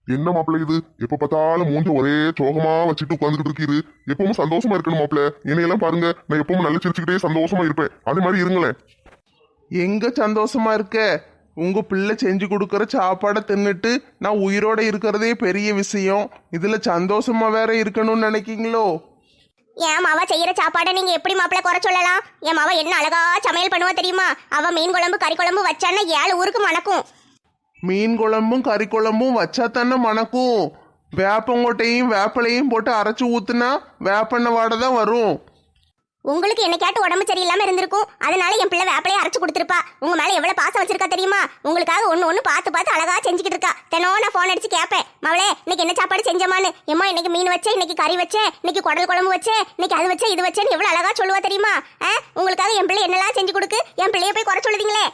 என்ன மாப்பிள்ள இது? எப்ப பார்த்தாலும் மூஞ்ச ஒரே சோகமா வச்சுட்டு உட்காந்துக்கிட்டு இருக்கீரு. எப்பவும் சந்தோஷமா இருக்கணும் மாப்பிள்ள. என்னையெல்லாம் பாருங்க, நான் எப்பவும் நல்ல சிரிச்சுக்கிட்டே சந்தோஷமா இருப்பேன். அதே மாதிரி இருங்களேன். எங்க சந்தோஷமா இருக்க? உங்க பிள்ளை செஞ்சு கொடுக்கற சாப்பாடை தின்னுட்டு நான் உயிரோட இருக்கிறதே பெரிய விஷயம். இதுல சந்தோஷமா வேற இருக்கணும்னு நினைக்கீங்களோ? என் மாவா செய்யற சாப்பாடை நீங்க எப்படி மாப்பிள்ள குறை சொல்லலாம்? என் மாவா என்ன அழகா சமையல் பண்ணுவா தெரியுமா? அவ மீன் குழம்பு கறி குழம்பு வச்சான்னா 7 ஊருக்கு மணக்கும். மீன் குழம்பும் கறி குழம்பும் வச்சா தானே மணக்கும். வேப்பங்கொட்டையும் வேப்பலையும் போட்டு அரைச்சு ஊத்துனா வேப்பெண்ணெய் வாடை தான் வரும். உங்களுக்கு என்னைக்காட்டு உடம்பு சரியில்லாம இருந்திருக்கும், அதனால என் பிள்ளை வேப்பலையை அரைச்சு கொடுத்துருப்பா. உங்க மேல எவ்வளவு பாசம் வச்சிருக்கா தெரியுமா? உங்களுக்காக ஒண்ணு பார்த்து அழகா செஞ்சுக்கிட்டு இருக்கா. தினம் நான் போன் அடிச்சு கேட்பேன், மவளே இன்னைக்கு என்ன சாப்பாடு செஞ்சமான்னு. எம்மா இன்னைக்கு மீன் வச்சேன், இன்னைக்கு கறி வச்சேன், இன்னைக்கு குடல் குழம்பு வச்சேன், இன்னைக்கு அது வச்சேன் இது வச்சேன்னு எவ்வளவு அழகா சொல்லுவா தெரியுமா? உங்களுக்காக என் பிள்ளை என்னெல்லாம் செஞ்சு கொடுக்கு, என் பிள்ளைய போய் குறை சொல்லுதீங்களே.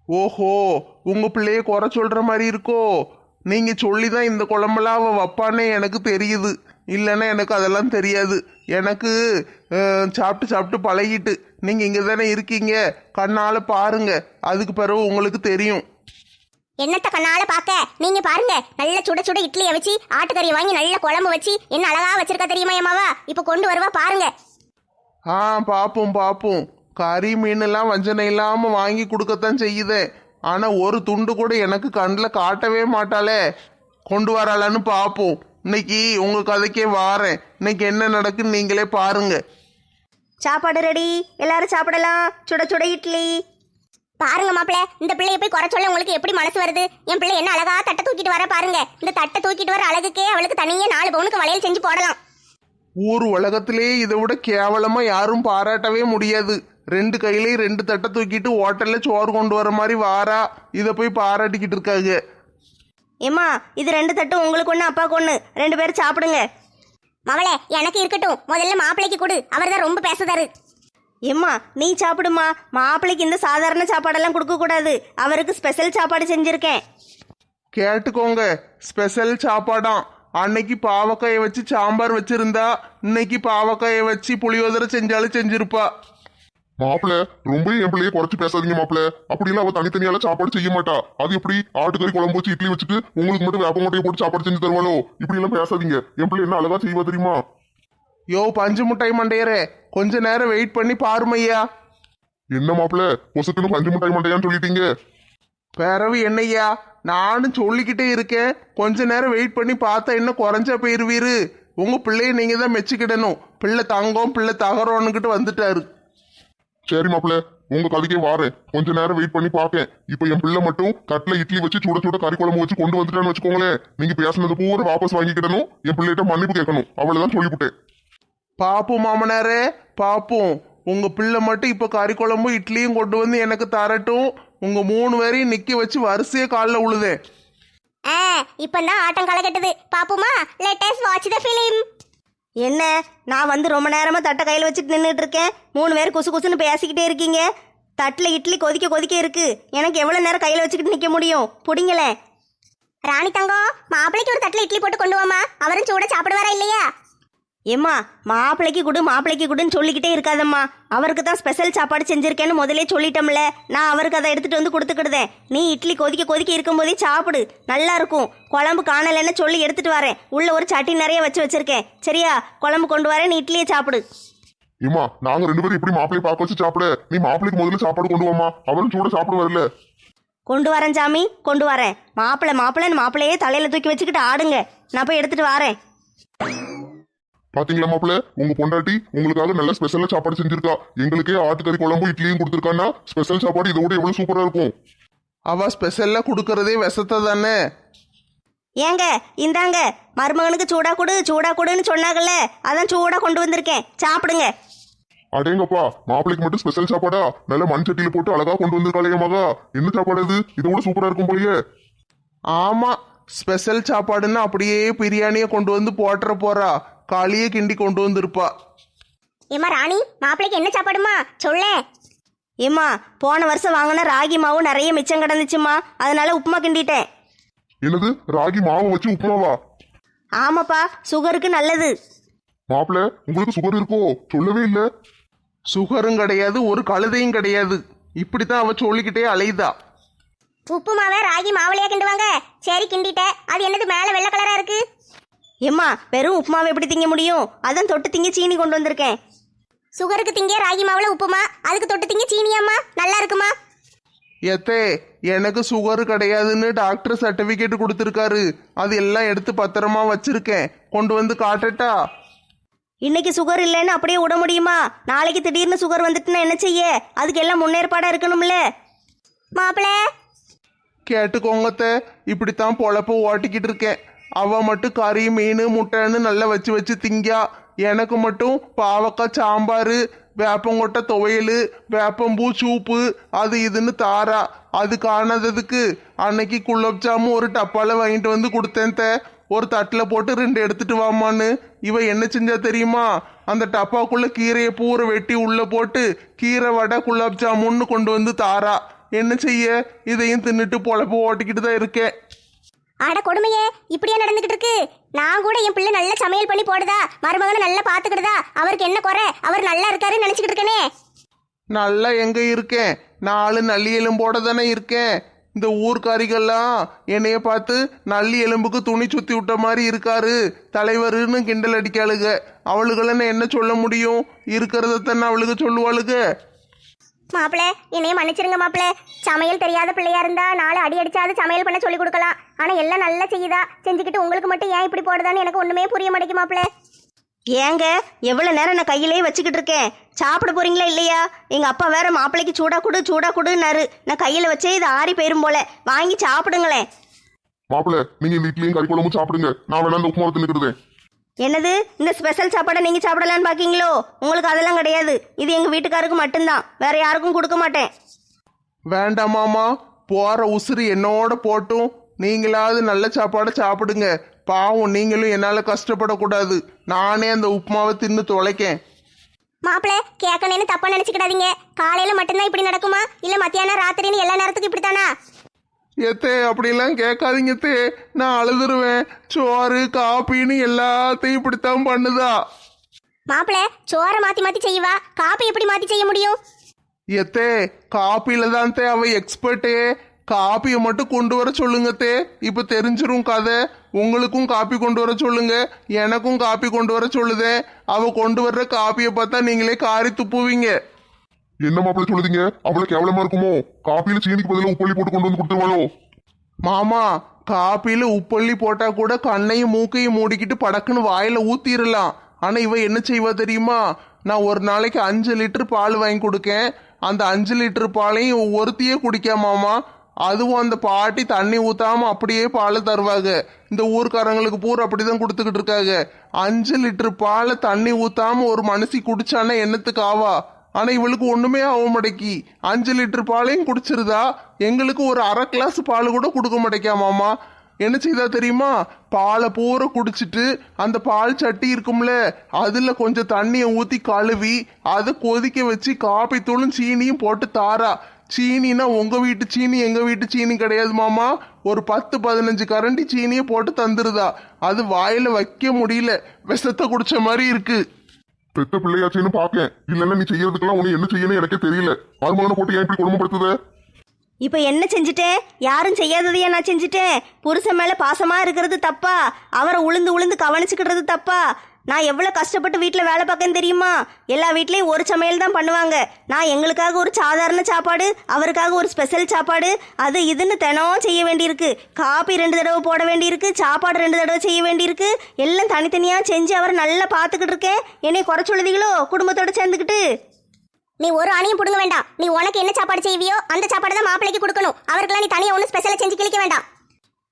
ஓஹோ, உங்க பிள்ளைய குறை சொல்ற மாதிரி இருக்கோ? நீங்க சொல்லிதான் இந்த குழம்பெல்லாம் அவ வப்பானே எனக்கு தெரியுது. இல்லைன்னா எனக்கு அதெல்லாம் தெரியாது. எனக்கு சாப்பிட்டு பழகிட்டு. நீங்க இங்க தானே இருக்கீங்க, கண்ணால பாருங்க, அதுக்கு பிறகு உங்களுக்கு தெரியும். என்னத்த கண்ணால பாக்க? நீங்க பாருங்க, நல்ல சுட சுட இட்லியை வச்சு ஆட்டுக்கறி வாங்கி நல்ல குழம்பு வச்சு என்ன அழகா வச்சிருக்கா தெரியுமா எம்மாவா? இப்ப கொண்டு வருவா பாருங்க. பாப்போம். கறி மீன் எல்லாம் வஞ்சனை இல்லாம வாங்கி கொடுக்கத்தான் செய்யுதே. ஆனா ஒரு துண்டு கூட எனக்கு கண்ணில் காட்டவே மாட்டாளே. கொண்டு வராளான்னு பாப்போம். இன்னைக்கு உங்க கதைக்கே வாரேன். இன்னைக்கு என்ன நடக்குன்னு நீங்களே பாருங்க. சாப்பாடு ரெடி, எல்லாரும் சாப்பிடலாம். சுட சுட இட்லி. பாருங்க மாப்பிள்ள, இந்த பிள்ளைய போய் குறை சொல்ல உங்களுக்கு எப்படி மனசு வருது? என் பிள்ளை என்ன அழகா தட்டை தூக்கிட்டு வர பாருங்க. இந்த தட்டை தூக்கிட்டு வர அழகுக்கே அவளுக்கு தனியே 4 பவுனுக்கு வளையல் செஞ்சு போடலாம். ஊர் உலகத்திலே இதை விட கேவலமா யாரும் பாராட்டவே முடியாது. 2 கையிலையும் 2 தட்டை தூக்கிட்டு ஹோட்டல்ல சோறு கொண்டு வர மாதிரி வாரா. இதை போய் பாராட்டிக்கிட்டு இருக்காங்க. ஏம்மா, இது 2 தட்டு உங்களுக்கு ஒன்று அப்பாவுக்கு ஒன்று, 2 பேரும் சாப்பிடுங்க. மவளே எனக்கு இருக்கட்டும், முதல்ல மாப்பிள்ளைக்கு கொடு, அவர் தான் ரொம்ப பேசுதாரு. ஏம்மா நீ சாப்பிடுமா. மாப்பிள்ளைக்கு இந்த சாதாரண சாப்பாடெல்லாம் கொடுக்கக்கூடாது, அவருக்கு ஸ்பெஷல் சாப்பாடு செஞ்சுருக்கேன். கேட்டுக்கோங்க, ஸ்பெஷல் சாப்பாடாம். அன்னைக்கு பாவக்காயை வச்சு சாம்பார் வச்சிருந்தா, இன்னைக்கு பாவக்காயை வச்சு புளியோதரை செஞ்சாலும் செஞ்சிருப்பா. மாப்பிள்ள ரொம்ப என் பிள்ளைய குறைச்சு பேசாதீங்க மாப்பிள்ள. அப்படிலாம் அவ தனித்தனியால சாப்பாடு செய்ய மாட்டா. அது எப்படி ஆட்டுக்கறி குழம்பு வச்சு இட்லி வச்சுட்டு உங்களுக்கு மட்டும் வேப்பங்கொட்டையை போட்டு சாப்பாடு செஞ்சு தருவாளோ? இப்படி எல்லாம் பேசாதீங்க. என் பிள்ளை என்ன அழகா செய்வா தெரியுமா? யோ பஞ்சு முட்டாய் மண்டையரே, கொஞ்ச நேரம் வெயிட் பண்ணி பாருமையா. என்ன மாப்பிள்ள பொசுக்குன்னு 5 மிட்டாய் மண்டையான்னு சொல்லிட்டீங்க? பிறவு என்னையா, நானும் சொல்லிக்கிட்டே இருக்கேன். கொஞ்ச நேரம் வெயிட் பண்ணி பார்த்தா என்ன குறைஞ்சா போயிருவீரு? உங்க பிள்ளைய நீங்க தான் மெச்சுக்கிடணும். பிள்ளை தங்கம் பிள்ளை தகரோன்னுக்கிட்டு வந்துட்டாரு. சரி மாப்பிள்ள, உங்க கதைக்கே வாரேன். கொஞ்ச நேரம் வெயிட் பண்ணி பாக்கேன். இப்ப என் பிள்ளை மட்டும் தட்டுல இட்லி வச்சு சுட சுட கறி குழம்பு வச்சு கொண்டு வந்துட்டான்னு வச்சுக்கோங்களேன். நீங்க பேசுனது பூரா வாபஸ் வாங்கிக்கிடணும். என் பிள்ளைகிட்ட மன்னிப்பு கேட்கணும். அவ்வளவுதான் சொல்லிவிட்டேன். பாப்போம் மாமனாரே, பாப்போம். உங்க பிள்ளை மட்டும் இப்ப கறி குழம்பும் இட்லியும் கொண்டு வந்து எனக்கு தரட்டும். உங்க 3 பேரையும் நிக்க வச்சு வரிசையே காலில் உழுதேன். இப்பதான் ஆட்டம் களை கட்டுது. பாப்புமா, let us watch the film. என்ன, நான் வந்து ரொம்ப நேரமாக தட்டை கையில் வச்சுட்டு நின்றுட்டு இருக்கேன். 3 பேர் குசு குசுன்னு பேசிக்கிட்டே இருக்கீங்க. தட்டில் இட்லி கொதிக்க இருக்கு. எனக்கு எவ்வளோ நேரம் கையில் வச்சுக்கிட்டு நிற்க முடியும்? பிடிங்களேன். ராணி தங்கம், மாப்பிள்ளைக்கு ஒரு தட்டில் இட்லி போட்டு கொண்டு வாமா. அவரும் சூட சாப்பிடுவாரா இல்லையா? ஏம்மா, மாப்பிள்ளைக்கு குடுன்னு சொல்லிக்கிட்டே இருக்காதம்மா. அவருக்கு தான் ஸ்பெஷல் சாப்பாடு செஞ்சிருக்கேன்னு முதலே சொல்லிட்டோம்ல. நான் அவருக்கு அதை எடுத்துட்டு வந்து கொடுத்துக்கிடுதேன். நீ இட்லி கொதிக்க இருக்கும்போதே சாப்பிடு, நல்லா இருக்கும். குழம்பு காணலைன்னு சொல்லி எடுத்துட்டு வரேன். உள்ள ஒரு சட்டி நிறைய வச்சிருக்கேன். சரியா? குழம்பு கொண்டு வரேன், நீ இட்லியை சாப்பிடு. ஏமா, நாங்க 2 பேரும் எப்படி மாப்பிள்ளைய பார்க்க வச்சு சாப்பிட? நீ மாப்பிள்ளைக்கு முதல்ல சாப்பாடு கொண்டு வாமா. அவரும் சூட சாப்பிடுவார்ல. கொண்டு வரேன் சாமி, கொண்டு வரேன். மாப்பிள்ளையே தலையில தூக்கி வச்சுக்கிட்டு ஆடுங்க. நான் போய் எடுத்துட்டு வரேன். பாத்தீங்களா மாப்பிள்ள, உங்க பொண்டாட்டி உங்களுக்காக நல்ல ஸ்பெஷலா சாப்பாடு செஞ்சிருக்கா. எங்களுக்கே ஆட்டுக்கறி குழம்பு இட்லியும் கொடுத்துருக்கான்னா ஸ்பெஷல் சாப்பாடு இதை விட எவ்வளவு சூப்பரா இருக்கும். அவ ஸ்பெஷல்லா கொடுக்கறதே விஷத்தை தானே. ஏங்க இந்தாங்க, மருமகனுக்கு சூடா கொடுன்னு சொன்னாங்கல்ல, அதான் சூடா கொண்டு வந்திருக்கேன், சாப்பிடுங்க. அடேங்கப்பா, மாப்பிள்ளைக்கு மட்டும் ஸ்பெஷல் சாப்பாடா? நல்ல மண் சட்டியில போட்டு அழகா கொண்டு வந்திருக்காளே மகா. என்ன சாப்பாடு இது? இதை விட சூப்பரா இருக்கும் போலயே. ஆமா, ஸ்பெஷல் சாப்பாடுன்னா அப்படியே பிரியாணியை கொண்டு வந்து போட்டுற போறா. களியை கிண்டி கொண்டு வந்திருப்பா. ஏமா ராணி, மாப்பிள்ளைக்கு என்ன சாப்பாடுமா சொல்ல? ஏம்மா, போன வருஷம் வாங்கின ராகி மாவு நிறைய மிச்சம் கிடந்துச்சுமா, அதனால உப்புமா கிண்டிட்டேன். என்னது, ராகி மாவை வச்சு உப்புமாவா? ஆமாப்பா, சுகருக்கு நல்லது. மாப்பிள்ள, உங்களுக்கு சுகர் இருக்கோ? சொல்லவே இல்ல. சுகரும் கிடையாது, ஒரு கழுதையும் கிடையாது. இப்படித்தான் அவ சொல்லிக்கிட்டே அலையுதா. உப்புமாவை ராகி மாவுலையா கிண்டுவாங்க. சரி கிண்டிட்டேன். அது என்னது மேலே வெள்ளை கலரா இருக்கு? ஏம்மா வெறும் உப்புமாவை எப்படி திங்க முடியும்? அதான் தொட்டு திங்க சீனி கொண்டு வந்திருக்கேன். சுகருக்கு திங்க ராகி மாவுல உப்புமா, அதுக்கு தொட்டு திங்க சீனியாம்மா? நல்லா இருக்குமா? எத்தே எனக்கு சுகர் கிடையாதுன்னு டாக்டர் சர்டிபிகேட் கொடுத்துருக்காரு. அது எல்லாம் எடுத்து பத்திரமா வச்சிருக்கேன். கொண்டு வந்து காட்டட்டா? இன்னைக்கு சுகர் இல்லைன்னு அப்படியே விட முடியுமா? நாளைக்கு திடீர்னு சுகர் வந்துட்டுன்னா என்ன செய்ய? அதுக்கு எல்லாம் முன்னேற்பாடாக இருக்கணும்ல. மாப்பிள்ள கேட்டுக்கோங்கத்தே, இப்படித்தான் பொழப்ப ஓட்டிக்கிட்டு இருக்கேன். அவ மட்டும் கறி மீன் முட்டைன்னு நல்லா வச்சு வச்சு திங்கா. எனக்கு மட்டும் பாவக்காய் சாம்பார், வேப்பங்கொட்டை துவையல், வேப்பம்பூ சூப்பு, அது இதுன்னு தாரா. அது காணாததுக்கு அன்னைக்கு குலோப் ஜாமுன் ஒரு டப்பால வாங்கிட்டு வந்து கொடுத்தேன். ஒரு தட்டில் போட்டு 2 எடுத்துட்டு வாமான்னு. இவ என்ன செஞ்சா தெரியுமா? அந்த டப்பாக்குள்ள கீரையை பூரை வெட்டி உள்ள போட்டு கீரை வடை குலாப் ஜாமுன்னு கொண்டு வந்து தாரா. என்ன செய்ய, இதையும் தின்னுட்டு பொழப்பு ஓட்டிக்கிட்டு தான் இருக்கேன். அட கொடுமையே, இப்படியா நடந்துகிட்டு இருக்கு? நான் கூட என் பிள்ளை நல்ல சமையல் பண்ணி போடுதா, மருமகனை நல்லா பாத்துக்கிடுதா, அவருக்கு என்ன குறை, அவர் நல்லா இருக்காருன்னு நினைச்சுக்கிட்டு இருக்கனே. நல்லா எங்க இருக்கேன்? 4 நல்லி எலும்போட தானே இருக்கேன். இந்த ஊர்க்காரிகள்லாம் என்னைய பார்த்து நல்லி எலும்புக்கு துணி சுத்தி விட்ட மாதிரி இருக்காரு தலைவருன்னு கிண்டல் அடிக்காளுக. அவளுகளன்னு என்ன சொல்ல முடியும்? இருக்கிறத தானே அவளுக்கு சொல்லுவாளுக. மாப்பிள்ள என்னைய மன்னிச்சிருங்க மாப்பிள்ள. சமையல் தெரியாத பிள்ளையா இருந்தா 4 அடி அடிச்சாது சமையல் பண்ண சொல்லி கொடுக்கலாம். ஆனா எல்லாம் நல்லா செய்யுதா, செஞ்சுக்கிட்டு உங்களுக்கு மட்டும் ஏன் இப்படி போடுதான்னு எனக்கு ஒண்ணுமே புரிய மாட்டேங்குது மாப்பிள்ள. ஏங்க எவ்வளோ நேரம் நான் கையிலேயே வச்சுக்கிட்டு இருக்கேன். சாப்பிட போறீங்களா இல்லையா? எங்கள் அப்பா வேற மாப்பிள்ளைக்கு சூடா கொடுன்னாரு. நான் கையில் வச்சே இது ஆறி போயிரும் போல. வாங்கி சாப்பிடுங்களேன். மாப்பிள்ள நீங்க இந்த இட்லியும் கறி குழம்பும் சாப்பிடுங்க, நான் வேணா இந்த உப்புமா தின்னுக்கிறதே. என்னது இந்த ஸ்பெஷல் சாப்பாடை நீங்கள் சாப்பிடலான்னு பார்க்கீங்களோ? உங்களுக்கு அதெல்லாம் கிடையாது. இது எங்கள் வீட்டுக்காருக்கு மட்டும்தான், வேற யாருக்கும் கொடுக்க மாட்டேன். வேண்டாமாமா, போற உசுறு என்னோட போட்டும் நீங்களாவது நல்ல சாப்பாடை சாப்பிடுங்க. பாவம், நீங்களும் என்னால கஷ்டப்படக்கூடாது. நானே அந்த உப்புமாவை தின்னு தொலைக்கேன். மாப்பிள்ள கேட்கணும்னு தப்பா நினைச்சுக்கிடாதீங்க. காலையில மட்டும்தான் இப்படி நடக்குமா, இல்ல மத்தியானம் ராத்திரின்னு எல்லா நேரத்துக்கும் இப்படித்தானா? ஏத்தே அப்படிலாம் கேட்காதீங்க தே, நான் அழுதுருவேன். சோறு காப்பின்னு எல்லாத்தையும் இப்படித்தான் பண்ணுதா. மாப்பிள்ள சோறை மாத்தி மாத்தி செய்வா, காப்பி எப்படி மாத்தி செய்ய முடியும்? ஏத்தே காப்பில தான் தே அவ எக்ஸ்பர்ட்டே. காப்பியை மட்டும் கொண்டு வர சொல்லுங்க தே, இப்ப தெரிஞ்சிரும் கதை. உங்களுக்கும் காப்பி கொண்டு வர சொல்லுங்க, எனக்கும் காப்பி கொண்டு வர சொல்லுதே. அவ கொண்டு வர்ற காப்பியை பார்த்தா நீங்களே காரி துப்புவீங்க. என்ன மாப்பிள்ள சொல்லுதீங்க? அவ்வளவு கேவலமா இருக்குமோ? காப்பியில சீனிக்கு பதிலா உப்பள்ளி போட்டு கொண்டு வந்து கொடுத்துருவாளோ? மாமா, காப்பியில உப்பள்ளி போட்டா கூட கண்ணையும் மூக்கையும் மூடிக்கிட்டு படக்குன்னு வாயில ஊத்திரலாம். ஆனா இவ என்ன செய்வா தெரியுமா? நான் ஒரு நாளைக்கு 5 லிட்டர் பால் வாங்கி கொடுக்கேன். அந்த 5 லிட்டர் பாலையும் ஒருத்தியே குடிக்காமாமா. அதுவும் அந்த பாட்டி தண்ணி ஊத்தாம அப்படியே பாலை தருவாங்க. இந்த ஊர்க்காரங்களுக்கு பூரா அப்படிதான் கொடுத்துக்கிட்டு இருக்காங்க. 5 லிட்டர் பாலை தண்ணி ஊத்தாம ஒரு மனுஷி குடிச்சானா என்னத்துக்கு ஆவா? ஆனா இவளுக்கு ஒண்ணுமே ஆக மாட்டேக்கி. 5 லிட்டர் பாலையும் குடிச்சிருதா. எங்களுக்கு ஒரு அரை கிளாஸ் பால் கூட கொடுக்க மாட்டேக்காமாமா. என்ன செய்தா தெரியுமா? பாலை பூரா குடிச்சிட்டு அந்த பால் சட்டி இருக்கும்ல, அதுல கொஞ்சம் தண்ணியை ஊத்தி கழுவி அதை கொதிக்க வச்சு காப்பி தூளும் சீனியும் போட்டு தாரா. சீனினா உங்க வீட்டு சீனி எங்க வீட்டு சீனி கிடையாது மாமா. ஒரு 10-15 கரண்டி சீனியை போட்டு தந்துருதா. அது வாயில வைக்க முடியல, விஷத்தை குடிச்ச மாதிரி இருக்கு. பெத்த பிள்ளையாச்சுன்னு பாக்கேன், இல்லன்னா நீ செய்யறதுக்கெல்லாம் உனக்கு என்ன செய்யணும் எனக்கே தெரியல. மருமகனை போட்டு ஏன் இப்படி குடும்பப்படுத்துத? இப்போ என்ன செஞ்சுட்டேன்? யாரும் செய்யாததையா நான் செஞ்சுட்டேன்? புருஷன் மேலே பாசமாக இருக்கிறது தப்பா? அவரை உளுந்து உளுந்து கவனிச்சுக்கிறது தப்பா? நான் எவ்வளோ கஷ்டப்பட்டு வீட்டில் வேலை பார்க்கன்னு தெரியுமா? எல்லா வீட்லேயும் ஒரு சமையல் தான் பண்ணுவாங்க. நான் எங்களுக்காக ஒரு சாதாரண சாப்பாடு, அவருக்காக ஒரு ஸ்பெஷல் சாப்பாடு, அது இதுன்னு தினம் செய்ய வேண்டியிருக்கு. காப்பி 2 தடவை போட வேண்டியிருக்கு, சாப்பாடு 2 தடவை செய்ய வேண்டியிருக்கு. எல்லாம் தனித்தனியாக செஞ்சு அவரை நல்லா பார்த்துக்கிட்டு இருக்கேன். என்னை குறை சொல்லுதீங்களோ குடும்பத்தோடு சேர்ந்துக்கிட்டு? நீ ஒரு அணியும் புடுங்க வேண்டாம். நீ உனக்கு என்ன சாப்பாடு செய்வியோ அந்த சாப்பாடு தான் மாப்பிள்ளைக்கு கொடுக்கணும். அவருக்கெல்லாம் நீ தனியா ஒன்றும் ஸ்பெஷலா செஞ்சு கிழிக்க வேண்டாம்.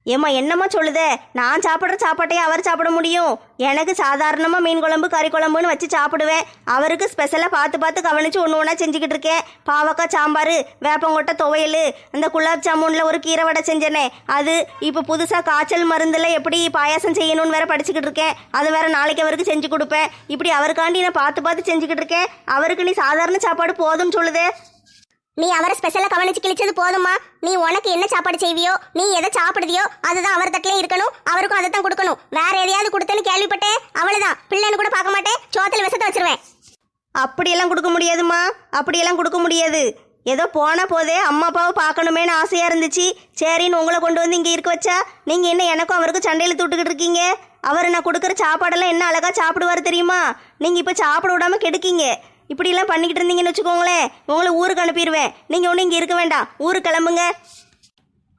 ஏம்மா என்னம்மா சொல்லுதே? நான் சாப்பிட்ற சாப்பாட்டையே அவர் சாப்பிட முடியும்? எனக்கு சாதாரணமாக மீன் குழம்பு கறி குழம்புன்னு வச்சு சாப்பிடுவேன். அவருக்கு ஸ்பெஷலாக பார்த்து பார்த்து கவனித்து ஒன்று ஒன்றா செஞ்சுக்கிட்டு இருக்கேன். பாவக்காய் சாம்பார், வேப்பங்கொட்டை துவையல், அந்த குலாப் ஜாமுனில் ஒரு கீரை வடை செஞ்சேனே அது. இப்போ புதுசாக காய்ச்சல் மருந்தில் எப்படி பாயாசம் செய்யணும்னு வேற படிச்சுக்கிட்டு இருக்கேன். அது வேற நாளைக்கு அவருக்கு செஞ்சு கொடுப்பேன். இப்படி அவருக்காண்டி நான் பார்த்து பார்த்து செஞ்சுக்கிட்டு இருக்கேன். அவருக்கு நீ சாதாரண சாப்பாடு போதும்னு சொல்லுதே. நீ அவரை ஸ்பெஷலா கவனிச்சு கிழிச்சது போதுமா? நீ உனக்கு என்ன சாப்பாடு செய்வியோ, நீ எதை சாப்பிடுதியோ அதுதான் அவர் தட்டிலே இருக்கணும். அவருக்கும் அதை தான் கொடுக்கணும். வேற எதையாவது கொடுத்தேன்னு கேள்விப்பட்டேன், அவ்வளவுதான். பிள்ளைன்னு கூட பார்க்க மாட்டேன், சோத்துல விஷத்தை வச்சிருவேன். அப்படியெல்லாம் கொடுக்க முடியாதுமா, அப்படியெல்லாம் கொடுக்க முடியாது. ஏதோ போன போதே அம்மா அப்பாவை பார்க்கணுமேனு ஆசையாக இருந்துச்சு. சரின்னு உங்களை கொண்டு வந்து இங்கே இருக்க வச்சா நீங்கள் என்ன எனக்கும் அவருக்கும் சண்டையில் தூட்டுக்கிட்டு இருக்கீங்க? அவர் நான் கொடுக்குற சாப்பாடெல்லாம் என்ன அழகாக சாப்பிடுவார் தெரியுமா? நீங்கள் இப்போ சாப்பிட விடாமல் கெடுக்கீங்க. இப்படிலாம் பண்ணிக்கிட்டு இருந்தீங்கன்னு வச்சுக்கோங்களேன், உங்களை ஊருக்கு அனுப்பிடுவேன். நீங்கள் ஒன்றும் இங்கே இருக்க வேண்டாம், ஊருக்கு கிளம்புங்க.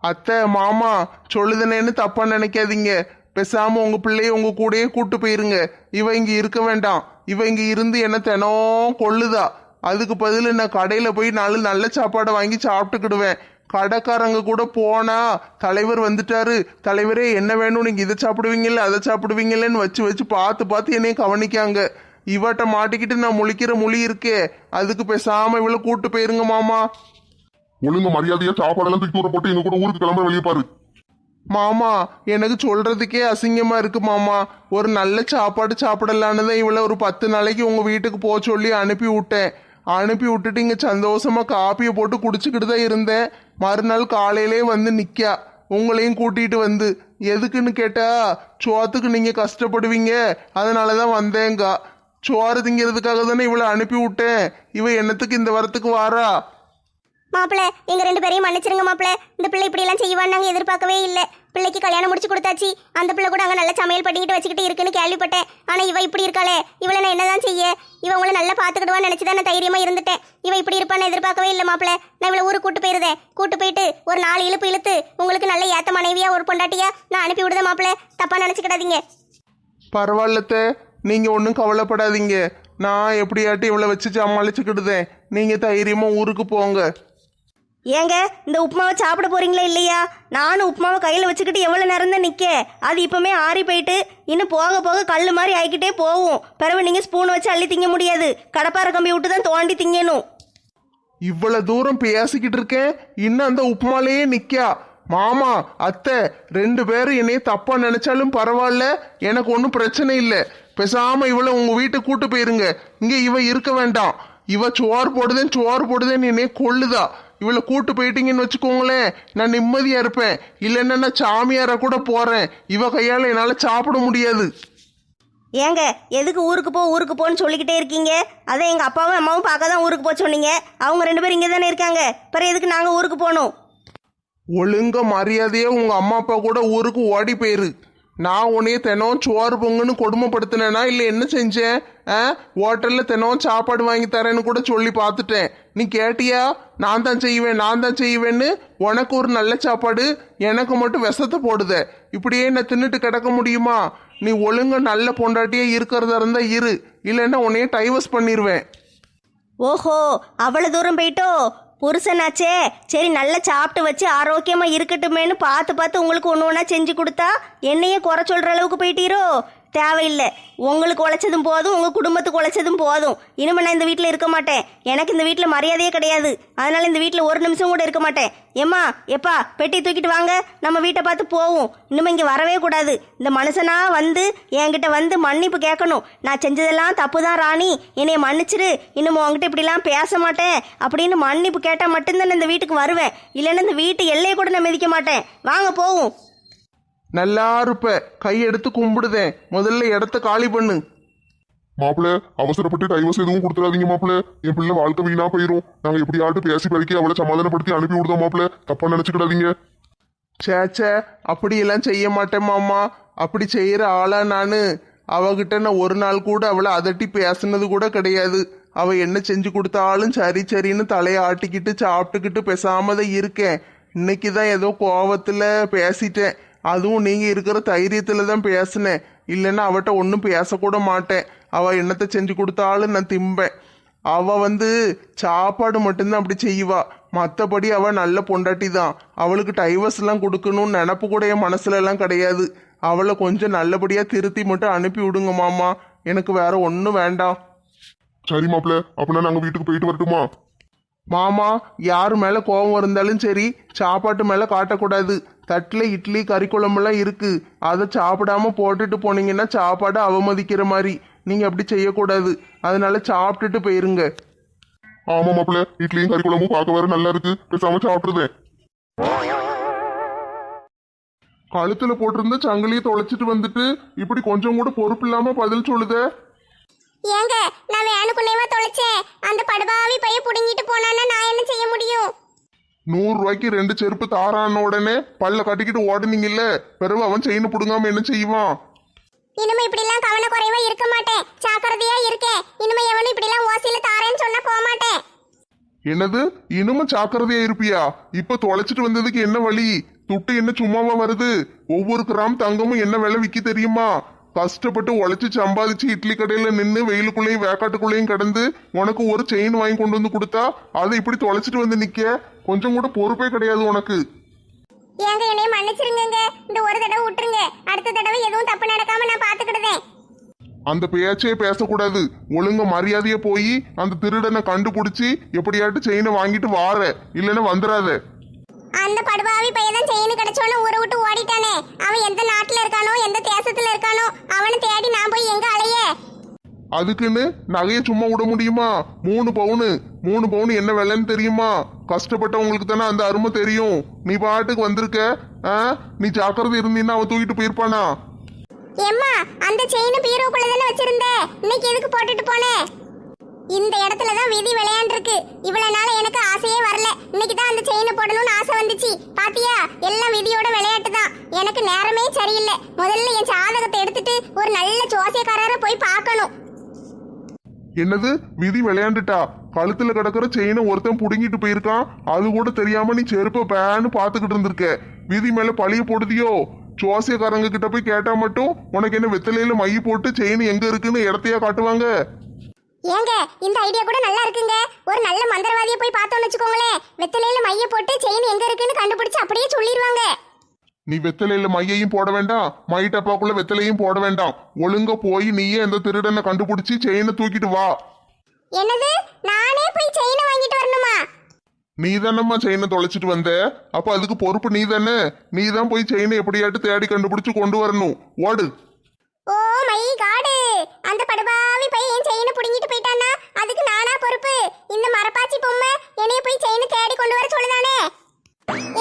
அத்தை மாமா சொல்லுதனேன்னு தப்பா நினைக்காதீங்க. பேசாம உங்க பிள்ளைய உங்க கூடயே கூட்டு போயிருங்க. இவ இங்க இருக்க வேண்டாம். இவ இங்க இருந்து என்ன தினம் கொள்ளுதா. அதுக்கு பதில் நான் கடையில போய் நல்ல சாப்பாடை வாங்கி சாப்பிட்டுக்கிடுவேன். கடைக்காரங்க கூட போனா தலைவர் வந்துட்டாரு, தலைவரே என்ன வேணும், நீங்க இதை சாப்பிடுவீங்கல்ல அதை சாப்பிடுவீங்கல்லன்னு வச்சு பார்த்து என்னைய கவனிக்காங்க. இவட்ட மாட்டிக்கிட்டு நான் முழிக்கிற மொழி இருக்கே, அதுக்கு பேசாம இவ்வளவு கூட்டு போயிருங்க மாமா. ஒழுங்கு மரியாதையா சாப்பாடெல்லாம் தூக்கி தூர போட்டு எங்க கூட ஊருக்கு கிளம்ப வெளியே பாரு. மாமா எனக்கு சொல்றதுக்கே அசிங்கமா இருக்கு மாமா. ஒரு நல்ல சாப்பாடு சாப்பிடலான்னு தான் இவ்வளவு ஒரு 10 நாளைக்கு உங்க வீட்டுக்கு போக சொல்லி அனுப்பி விட்டேன். அனுப்பி விட்டுட்டு இங்க சந்தோஷமா காப்பியை போட்டு குடிச்சுக்கிட்டு தான் இருந்தேன். மறுநாள் காலையிலே வந்து நிக்கா உங்களையும் கூட்டிட்டு வந்து. எதுக்குன்னு கேட்டா சோத்துக்கு நீங்க கஷ்டப்படுவீங்க அதனாலதான் வந்தேங்க. சோறு திங்கிறதுக்காக தானே இவ்வளவு அனுப்பி விட்டேன். இவ என்னத்துக்கு இந்த வரத்துக்கு வாரா? மாப்பிள்ள எங்க 2 பேரையும் மன்னிச்சிருங்க மாப்பிள்ள. இந்த பிள்ளை இப்படி எல்லாம் செய்வான்னு நாங்க எதிர்பார்க்கவே இல்லை. பிள்ளைக்கு கல்யாணம் முடிச்சு கொடுத்தாச்சு. அந்த பிள்ளை கூட அங்க நல்ல சமையல் பண்ணிக்கிட்டு வச்சுக்கிட்டு இருக்குன்னு கேள்விப்பட்டேன். ஆனா இவ இப்படி இருக்காளே, இவளை நான் என்னதான் செய்ய? இவ உங்களை நல்லா பாத்துக்கிடுவான்னு நினைச்சுதான் நான் தைரியமா இருந்துட்டேன். இவ இப்படி இருப்பான்னு எதிர்பார்க்கவே இல்லை மாப்பிள்ள. நான் இவ்வளவு ஊருக்கு கூட்டு போயிருந்தேன். கூட்டு போயிட்டு ஒரு 4 இழுப்பு இழுத்து உங்களுக்கு நல்ல ஏத்த மனைவியா ஒரு பொண்டாட்டியா நான் அனுப்பி விடுதேன் மாப்பிள்ள. தப்பா நினைச்சுக்கிடாதீங்க. பரவாயில்லத்த, நீங்க ஒன்றும் கவலைப்படாதீங்க. நான் எப்படியாட்டி இவளை வச்சு சமாளிச்சுக்கிடுதேன். நீங்க தைரியமா ஊருக்கு போங்க. ஏங்க இந்த உப்புமாவை சாப்பிட போறீங்களா இல்லையா? நானும் உப்புமாவை கையில் வச்சுக்கிட்டு எவ்வளோ நேரம் தான் நிற்க. அது இப்போமே ஆறி போயிட்டு இன்னும் போக போக கல் மாதிரி ஆகிக்கிட்டே போகும். பிறகு நீங்கள் ஸ்பூன் வச்சு அள்ளி திங்க முடியாது. கடப்பார கம்பி விட்டு தான் தோண்டி திங்கணும். இவ்வளவு தூரம் பேசிக்கிட்டு இருக்கேன், இன்னும் அந்த உப்புமாலேயே நிக்கா. மாமா அத்தை 2 பேரும் என்னைய தப்பா நினைச்சாலும் பரவாயில்ல, எனக்கு ஒன்றும் பிரச்சனை இல்லை. பேசாம இவளை உங்க வீட்டுக்கு கூட்டு போயிருங்க. இங்க இவ இருக்க வேண்டாம். இவ சோறு போடுதேன்னு என்னைய கொள்ளுதா. இவளை கூட்டு போயிட்டீங்கன்னு வச்சுக்கோங்களேன், நான் நிம்மதியா இருப்பேன். இல்லைன்னா நான் சாமியார கூட போறேன். இவ கையால என்னால சாப்பிட முடியாது. ஏங்க எதுக்கு ஊருக்கு போன்னு சொல்லிக்கிட்டே இருக்கீங்க? அதை எங்கள் அப்பாவும் அம்மாவும் பார்க்க தான் ஊருக்கு போக சொன்னீங்க. அவங்க 2 பேரும் இங்கே தானே இருக்காங்க. பிறகு எதுக்கு நாங்கள் ஊருக்கு போகணும்? ஒழுங்க மரியாதையா உங்க அம்மா அப்பா கூட ஊருக்கு ஓடி போயிரு. நான் உன்னைய தினம் சோறு பொங்குன்னு கொடுமைப்படுத்தினேனா இல்லை என்ன செஞ்சேன்? ஹோட்டல்ல தினம் சாப்பாடு வாங்கி தரேன்னு கூட சொல்லி பார்த்துட்டேன். நீ கேட்டியா? நான் தான் செய்வேன்னு. உனக்கு ஒரு நல்ல சாப்பாடு, எனக்கு மட்டும் விஷத்தை போடுத. இப்படியே நான் தின்னுட்டு கிடக்க முடியுமா? நீ ஒழுங்க நல்ல பொண்டாட்டியே இருக்கிறதா இருந்தா இரு, இல்லைன்னா உன்னைய டைவர்ஸ் பண்ணிடுவேன். ஓஹோ, அவ்வளோ தூரம் போயிட்டோ? புருஷனாச்சே, சரி நல்லா சாப்பிட்டு வச்சு ஆரோக்கியமாக இருக்கட்டுமேனு பார்த்து உங்களுக்கு ஒன்று ஒன்றா செஞ்சு கொடுத்தா என்னையே குறை சொல்கிற அளவுக்கு போயிட்டீரோ? தேவையில்லை. உங்களுக்கு உழைச்சதும் போதும், உங்கள் குடும்பத்துக்கு உழைச்சதும் போதும். இனிமேல் நான் இந்த வீட்டில் இருக்க மாட்டேன். எனக்கு இந்த வீட்டில் மரியாதையே கிடையாது. அதனால் இந்த வீட்டில் ஒரு நிமிஷம் கூட இருக்க மாட்டேன். ஏம்மா எப்பா பெட்டி தூக்கிட்டு வாங்க, நம்ம வீட்டை பார்த்து போவோம். இனிமேல் இங்கே வரவே கூடாது. இந்த மனுஷனா வந்து என்கிட்ட வந்து மன்னிப்பு கேட்கணும். நான் செஞ்சதெல்லாம் தப்பு தான் ராணி, என்னைய மன்னிச்சிரு, இன்னும் உங்ககிட்ட இப்படிலாம் பேச மாட்டேன் அப்படின்னு மன்னிப்பு கேட்டால் மட்டும்தான் இந்த வீட்டுக்கு வருவேன். இல்லைன்னா இந்த வீட்டு எல்லையை கூட நான் மிதிக்க மாட்டேன். வாங்க போவோம். நல்லா இருப்ப, கையெடுத்து கும்பிடுதேன். முதல்ல இடத்த காலி பண்ணு. மாப்பிள்ள அவசரப்பட்டு டைவர்ஸ் எதுவும் கொடுத்துடாதீங்க மாப்பிள்ள. என் பிள்ளை வாழ்க்கை வீணா போயிரும். நாங்க எப்படியாட்டு பேசி பறிக்கி அவளை சமாதானப்படுத்தி அனுப்பி விடுதோம் மாப்பிள்ள. தப்பா நினைச்சுக்கிடாதீங்க. சேச்சே, அப்படியெல்லாம் செய்ய மாட்டேன் மாமா. அப்படி செய்யற ஆளா நானு? அவகிட்ட நான் ஒரு நாள் கூட அவளை அதட்டி பேசுனது கூட கிடையாது. அவ என்ன செஞ்சு கொடுத்தாலும் சரின்னு தலையை ஆட்டிக்கிட்டு சாப்பிட்டுக்கிட்டு பேசாமதான் இருக்கேன். இன்னைக்குதான் ஏதோ கோவத்துல பேசிட்டேன். அதுவும் நீங்க இருக்கிற தைரியத்துல தான் பேசினேன். இல்லைன்னா அவட்ட ஒன்றும் பேசக்கூட மாட்டேன். அவ என்னத்தை செஞ்சு கொடுத்தாலும் நான் திம்பேன். அவ சாப்பாடு மட்டும்தான் அப்படி செய்வா. மற்றபடி அவ நல்ல பொண்டாட்டி தான். அவளுக்கு டைவர்ஸ் எல்லாம் கொடுக்கணும்னு நினப்பு கூட என் மனசுல எல்லாம் கிடையாது. அவளை கொஞ்சம் நல்லபடியா திருத்தி மட்டும் அனுப்பி விடுங்க மாமா. எனக்கு வேற ஒன்றும் வேண்டாம். சரி மாப்பிள்ள, அப்படின்னா நாங்க வீட்டுக்கு போயிட்டு வரட்டுமா? மாமா யாரு மேல கோபம் இருந்தாலும் சரி, சாப்பாட்டு மேல காட்டக்கூடாது. தட்டுல இட்லி கறி குழம்புலாம் இருக்கு, அதை சாப்பிடாம போட்டுட்டு போனீங்கன்னா சாப்பாடு அவமதிக்கிற மாதிரி. நீங்க அப்படி செய்யக்கூடாது. அதனால சாப்பிட்டுட்டு போயிருங்க. ஆமா மாப்பிள்ள, இட்லியும் கறி குழம்பும் பார்க்க வேற நல்லா இருக்கு. பேசாம சாப்பிட்டுருதேன். கழுத்துல போட்டிருந்த சங்கிலியை தொலைச்சிட்டு வந்துட்டு இப்படி கொஞ்சம் கூட பொறுப்பு இல்லாம பதில் சொல்லுத. ஏங்க நான் வேணுக்குன்னேவா தொலைச்சேன். அந்த படுபாவி பைய புடுங்கிட்டு போனான்னா நான் என்ன செய்ய முடியும்? 100 ரூபாய்க்கு 2 செருப்பு தாரான உடனே பல்ல கட்டிக்கிட்டு ஓடுனீங்கல்ல, பிறகு அவன் செயினை புடுங்காம என்ன செய்வான்? இனிமே இப்படி எல்லாம் கவனக்குறைவா இருக்க மாட்டேன். ஜாக்கிரதையா இருக்கேன். இனிமே எவனும் இப்படி எல்லாம் ஓசியில தாரேன்னு சொன்னா போக மாட்டேன். என்னது, இன்னும் ஜாக்கிரதையா இருப்பியா? இப்ப தொலைச்சிட்டு வந்ததுக்கு என்ன வழி? துட்டு என்ன சும்மாவா வருது? ஒவ்வொரு கிராம் தங்கமும் என்ன விலை விக்கி தெரியுமா? கஷ்டப்பட்டு உழைச்சு சம்பாதிச்சு இட்லி கடையில நின்று வெயிலுக்குள்ளேயும் வேக்காட்டுக்குள்ளேயும் கிடந்து உனக்கு ஒரு செயின் வாங்கி கொண்டு வந்து கொடுத்தா அதை இப்படி தொலைச்சிட்டு வந்து நிக்க கொஞ்சம் கூட பொறுப்பே கிடையாது உனக்கு. ஏங்க என்னைய மன்னிச்சிருங்க. இந்த ஒரு தடவை விட்டுருங்க. அடுத்த தடவை எதுவும் தப்பு நடக்காம நான் பாத்துக்கிடுதேன். அந்த பேச்சே பேசக்கூடாது. ஒழுங்க மரியாதையா போய் அந்த திருடனை கண்டுபிடிச்சி எப்படியாட்டு செயினை வாங்கிட்டு வார, இல்லைன்னா வந்துடாத. அந்த படுபாவி பையதான் செயின் கிடைச்சோன்னு ஊரை விட்டு ஓடிட்டானே. அவன் எந்த நாட்டுல இருக்கானோ எந்த தேசத்துல இருக்கானோ அவனை தேடி நான் போய் எங்க அலைய? அதுக்குன்னு நகையை சும்மா விட முடியுமா? 3 பவுனு 3 பவுன் என்ன விலைன்னு தெரியுமா? கஷ்டப்பட்டவங்களுக்கு தானே அந்த அருமை தெரியும். நீ பாட்டுக்கு வந்திருக்க. நீ ஜாக்கிரதை இருந்தீன்னா அவன் தூக்கிட்டு போயிருப்பானா? ஏம்மா, அந்த செயின் பீரோக்குள்ள தானே வச்சிருந்தேன். இன்னைக்கு எதுக்கு போட்டுட்டு போனேன்? இந்த இடத்துலதான் விதி விளையாண்டுருக்கு. இவ்வளவு நாள் எனக்கு ஆசையே வரல. இன்னைக்கு தான் அந்த செயினை போடணும்னு ஆசை வந்துச்சு. பாத்தியா, எல்லாம் விதியோட விளையாட்டு தான். எனக்கு நேரமே சரியில்லை. முதல்ல என் ஜாதகத்தை எடுத்துட்டு ஒரு நல்ல ஜோசியக்காரரை போய் பார்க்கணும். என்னது, விதி விளையாண்டுட்டா? கழுத்துல கிடக்குற செயினை ஒருத்தன் புடுங்கிட்டு போயிருக்கான். அது கூட தெரியாம நீ செருப்ப பேன்னு பாத்துக்கிட்டு இருந்திருக்க. விதி மேல பழிய போடுதியோ? ஜோசியக்காரங்க கிட்ட போய் கேட்டா மட்டும் உனக்கு என்ன வெத்தலையில மை போட்டு செயின் எங்க இருக்குன்னு இடத்தையா காட்டுவாங்க? ஏங்க, இந்த ஐடியா கூட நல்லா இருக்குங்க. ஒரு நல்ல மந்திரவாதியை போய் பார்த்தோம்னு வச்சுக்கோங்களேன். வெத்தலையில மைய போட்டு செயின் எங்க இருக்குன்னு கண்டுபிடிச்சு அப்படியே சொல்லிடுவாங்க. நீ வெத்தலையில மையையும் போட வேண்டாம், மை டப்பாக்குள்ள வெத்தலையும் போட வேண்டாம். ஒழுங்க போய் நீயே அந்த திருடனை கண்டுபிடிச்சி செயினை தூக்கிட்டு வா. என்னது, நானே போய் செயினை வாங்கிட்டு வரணுமா? நீ தானம்மா செயினை தொலைச்சிட்டு வந்த, அப்ப அதுக்கு பொறுப்பு நீ தானே. நீ தான் போய் செயினை எப்படியாட்டு தேடி கண்டுபிடிச்சு கொண்டு வரணும். ஓடு. ஓ மை காடு, அந்த படுபாவி பையன் என் செயினை புடுங்கிட்டு போயிட்டானா அதுக்கு நானா பொறுப்பு? இந்த மரப்பாச்சி பொம்மை என்னைய போய் செயினை தேடி கொண்டு வர சொல்லுதானே.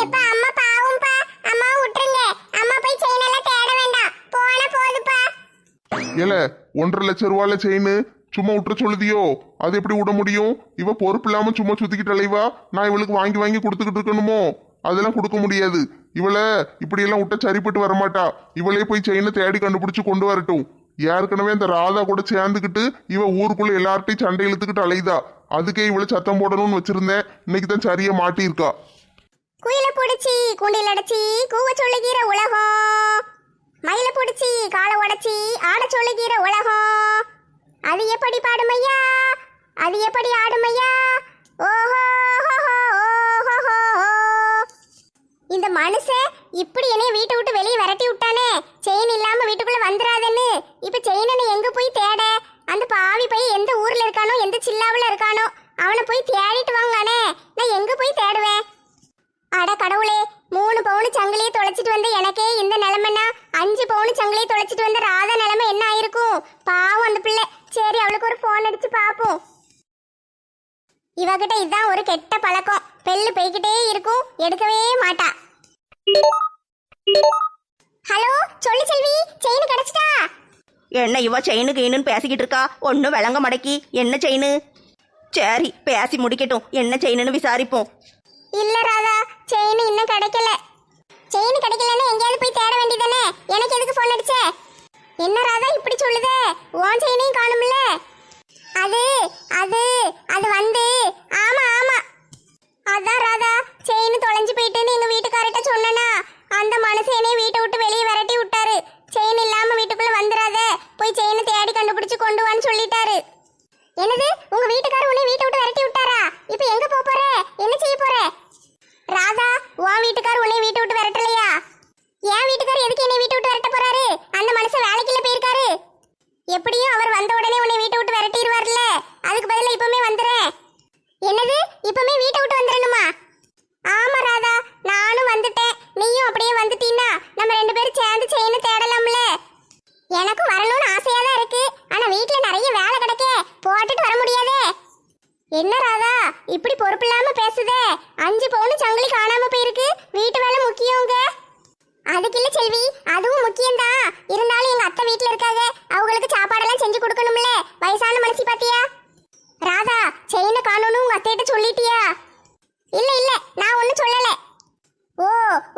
எப்பா, அம்மா பாவும்பா, அம்மா விட்டுருங்க. அம்மா போய் செயின் எல்லாம் தேட வேண்டாம், போனா போதுப்பா. ஏல, 1.5 லட்சம் ரூபாயில செயின் சும்மா விட்டுற சொல்லுதியோ? அது எப்படி விட முடியும்? இவ பொறுப்பு இல்லாம சும்மா சுத்திக்கிட்டு அலைவா. நான் இவளுக்கு வாங்கி வாங்கி கொடுத்துக்கிட்டு இருக்கணுமோ? அதெல்லாம் கொடுக்க முடியாது. இவளை இப்படியெல்லாம் விட்ட சரிப்பட்டு வரமாட்டா. இவளே போய் செயினை தேடி கண்டுபிடிச்சு கொண்டு வரட்டும். ஏற்கனவே அந்த ராதா கூட சேர்ந்துக்கிட்டு இவ ஊருக்குள்ள எல்லார்ட்டையும் சண்டை இழுத்துக்கிட்டு அலைதா. அதுக்கே இவளை சத்தம் போடணும்னு வச்சிருந்தேன். இன்னைக்கு தான் சரியா மாட்டியிருக்கா. குயில புடிச்சி குண்டில் அடைச்சி கூவ சொல்லுகிற உலகம், மயில புடிச்சி காலை உடைச்சி ஆட சொல்லுகிற உலகம். அது எப்படி பாடுமையா, அது எப்படி ஆடுமையா? ஓஹோ ஓஹோ. இந்த மனுஷன் இப்படி என்னைய வீட்டை விட்டு வெளியே விரட்டி விட்டானே, செயின் இல்லாம வீட்டுக்குள்ள வந்துடாதேன்னு. இப்ப செயினை எங்க போய் தேட? அந்த பாவி பையன் எந்த ஊர்ல இருக்கானோ எந்த சில்லாவுல இருக்கானோ அவனை போய் தேடிட்டு வாங்கானே. நான் எங்க போய் தேடுவேன்? அட கடவுளே, 3 பவுன் சங்கிலியை தொலைச்சிட்டு வந்த எனக்கே இந்த நிலைமைன்னா 5 பவுன் சங்கிலியை தொலைச்சிட்டு வந்த ராதா நிலைமை என்ன ஆயிருக்கும்? பாவம் அந்த பிள்ளை. சரி, அவளுக்கு ஒரு போன் அடிச்சு பாப்போம். இவகிட்ட இதுதான் ஒரு கெட்ட பழக்கம். பெல்லு போய்கிட்டே இருக்கும், எடுக்கவே மாட்டா. ஹலோ, சொல்லு செல்வி, செயின் கிடைச்சிட்டா? என்ன இவ செயினு கெயினுன்னு பேசிக்கிட்டு இருக்கா? ஒன்றும் விளங்க மடக்கி. என்ன செயினு? சரி, பேசி முடிக்கட்டும். என்ன செயினுன்னு விசாரிப்போம். இல்ல ராதா, செயின் இன்னும் கிடைக்கல. செயின் கிடைக்கலன்னா எங்கேயாவது போய் தேட வேண்டியதானே. எனக்கு எதுக்கு போன் அடிச்ச? என்ன ராதா இப்படி சொல்லுதே? உன் செயினையும் காணும்ல? அது அது அது வந்து ஆமா ஆமா, அதான் ராதா, செயின் தொலைஞ்சு போயிட்டுன்னு எங்க வீட்டுக்காரர்கிட்ட சொன்னனா, அந்த மனுஷனே வீட்டை விட்டு வெளியே விரட்டி விட்டாரு. செயின் இல்லாம வீட்டுக்குள்ள வந்துடாத, போய் செயினை தேடி கண்டுபிடிச்சு கொண்டு வான்னு சொல்லிட்டாரு. என்னது, உங்க வீட்டுக்காரர் உன்னை வீட்டை விட்டு விரட்டி விட்டாரா? இப்ப எங்க போற? என்ன செய்ய போற? ராதா, உன் வீட்டுக்காரர் உன்னை வீட்டை விட்டு விரட்டலையா? என் வீட்டுக்காரர் எதுக்கு என்னை வீட்டை விட்டு விரட்ட போறாரு? அந்த மனுஷன் வேலைக்குள்ள போயிருக்காரு. எப்படியும் அவர் வந்த உடனே உன்னை வீட்டை விட்டு விரட்டிடுவார்ல, அதுக்கு பதிலா இப்பமே வந்துறேன். என்னது, இப்பமே வீட்டை விட்டு வந்துடணுமா? ஆமா ராதா, நானும் வந்துட்டேன். நீயும் அப்படியே வந்துட்டீன்னா நம்ம 2 பேரும் சேர்ந்து செயினை தேடலாம்ல. எனக்கும் வரணும்னு ஆசையா தான் இருக்கு. ஆனா வீட்டுல நிறைய வேலை கிடக்கே, போட்டுட்டு வர முடியாதே. என்ன ராதா இப்படி பொறுப்பு இல்லாம பேசுதே? 5 பவுன் சங்கிலி காணாம போயிருக்கு. வீட்டு வேலை முக்கியங்க. அதுக்கு இல்ல செல்வி, அதுவும் முக்கியம்தான். இருந்தாலும் எங்க அத்தை வீட்டுல இருக்காங்க, அவங்களுக்கு சாப்பாடெல்லாம் செஞ்சு கொடுக்கணும்ல. வயசான மனுஷி பாத்தியா? ராதா செயினை காணோன்னு உங்க அத்தைகிட்ட சொல்லிட்டியா? இல்ல இல்ல நான் ஒன்னும் சொல்லல. ஓ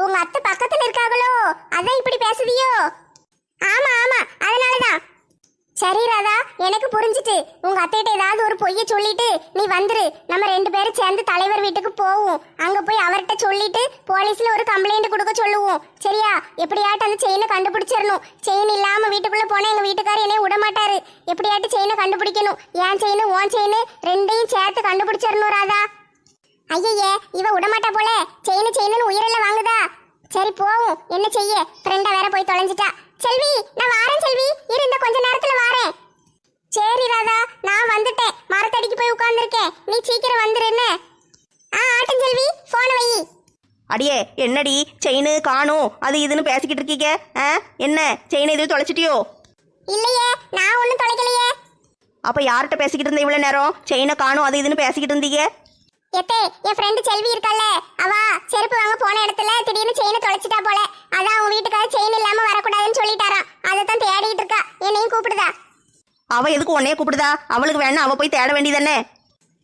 உங்க அத்தை பக்கத்துல இருக்காங்களோ அதான் இப்படி பேசுதியோ? ஆமா ஆமா அதனாலதான். சரி ராதா எனக்கு புரிஞ்சிட்டு. உங்க அத்தைகிட்ட ஏதாவது ஒரு பொய்ய சொல்லிட்டு நீ வந்துரு. நம்ம 2 பேரும் சேர்ந்து தலைவர் வீட்டுக்கு போவோம். அங்க போய் அவர்கிட்ட சொல்லிட்டு போலீஸ்ல ஒரு கம்ப்ளைண்ட் கொடுக்க சொல்லுவோம். சரியா? எப்படியாட்டும் அந்த செயினை கண்டுபிடிச்சிடணும். செயின் இல்லாம வீட்டுக்குள்ள போனா எங்க வீட்டுக்காரர் என்னைய விட மாட்டாரு. எப்படியாட்டும் செயினை கண்டுபிடிக்கணும். என் செயின் உன் செயின் ரெண்டையும் சேர்த்து கண்டுபிடிச்சிடணும் ராதா. ஐயே இவ விடமாட்டா போல. செயின்னு உயிரெல்லாம் வாங்குதா? சரி போவோம். என்ன செய்ய, ஃப்ரெண்டா வேற போய் தொலைஞ்சிட்டா. செல்வி நான் வாரேன் செல்வி, இரு இந்த கொஞ்ச நேரத்துல வாரேன். சரி ராதா நான் வந்துட்டேன். மரத்தடிக்கு போய் உட்கார்ந்துருக்கேன். நீ சீக்கிரம் வந்துரு என்ன? ஆட்டும் செல்வி போன வை. அடியே என்னடி செயின் காணும் அது இதுன்னு பேசிக்கிட்டு இருக்கீங்க? என்ன செயின் எதுவும் தொலைச்சிட்டியோ? இல்லையே நான் ஒன்னும் தொலைக்கலையே. அப்ப யார்கிட்ட பேசிக்கிட்டு இருந்த இவ்வளவு நேரம்? செயினை காணும் அது இதுன்னு பேசிக்கிட்டு இருந்தீங்க. எத்தே என் ஃப்ரெண்டு செல்வி இருக்கால, அவ செருப்பு வாங்க போன இடத்துல திடீர்னு செயினை தொலைச்சிட்டா போல. அதான் அவங்க வீட்டுக்காரர் செயின் இல்லாம வரக்கூடாதுன்னு சொல்லிட்டாராம். அதைத்தான் தேடிட்டு இருக்கா. என்னையும் கூப்பிடுதா? அவ எதுக்கு உன்னையே கூப்பிடுதா? அவளுக்கு வேணா அவ போய் தேட வேண்டியதானே?